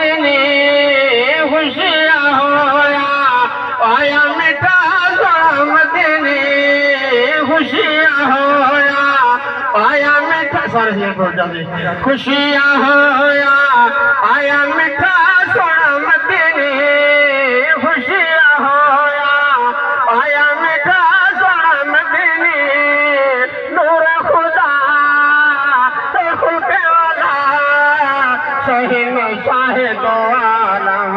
मदनी खुशियां होया आया मिठा सोना मदनी खुशियां होया आया मिठा सारे शेर बोल जाते खुशियां होया आया मिठा सोना मदनी खुशियां होया आया मिठा सोना मदनी नूर खुदा खुलके वाला शहीन शाहिद आलम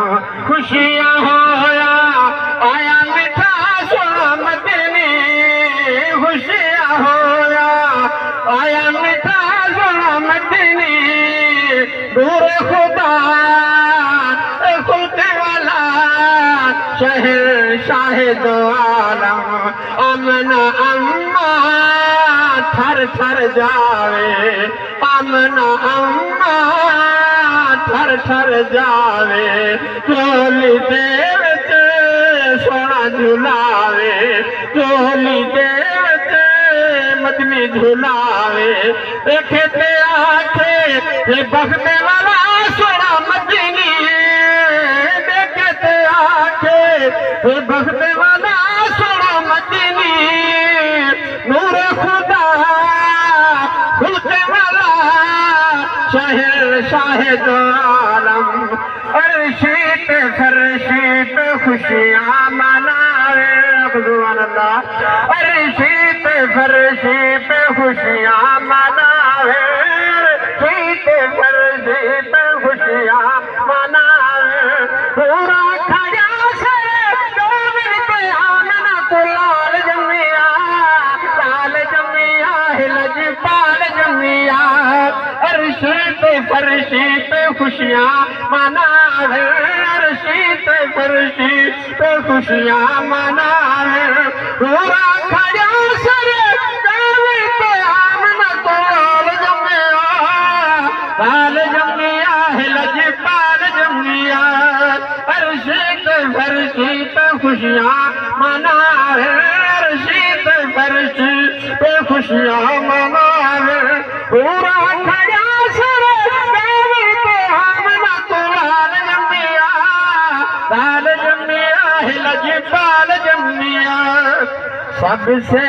खुशियां होया आया मिठा सोना मदनी खुशियां होया आया मिठा सोना मदनी नूर खुदा खुलके वाला शहर शाहिद आलम अमना अम्मा थर थर जावे अमना अम्मा थर थर जावे चोली दे विच सोना झुलावे चोली दे विच मदनी झुलावे देखे ते आखे बखने वाला सोना मदनी देखे ते आखे बखने वाला सोना मदनी नूर खुदा खुलके वाला शहर शाहिद आलम अर्शी पे फरशी पे खुशियां मनावे सुभान अल्लाह अर्शी पे फरशी पे खुशियां मनावे अर्शी पे फरशी पे खुशियां मनावे पूरा खड़ा से दो मिनट आमना तो लाल जमिया लजपाल जमिया अर्शी पे फरशी पे खुशियां मनावे अर्शी पे फरशी पे खुशियां मनावे पूरा खड़ा सरे दावे पे आमना तो लाल जमिया लजपाल जमिया अर्शी पे फरशी पे खुशियां मनावे अर्शी पे फरशी पे खुशियां मनावे पूरा खड़ा सरे दावे पे आमना तो लाल जमिया लजपाल जमिया सबसे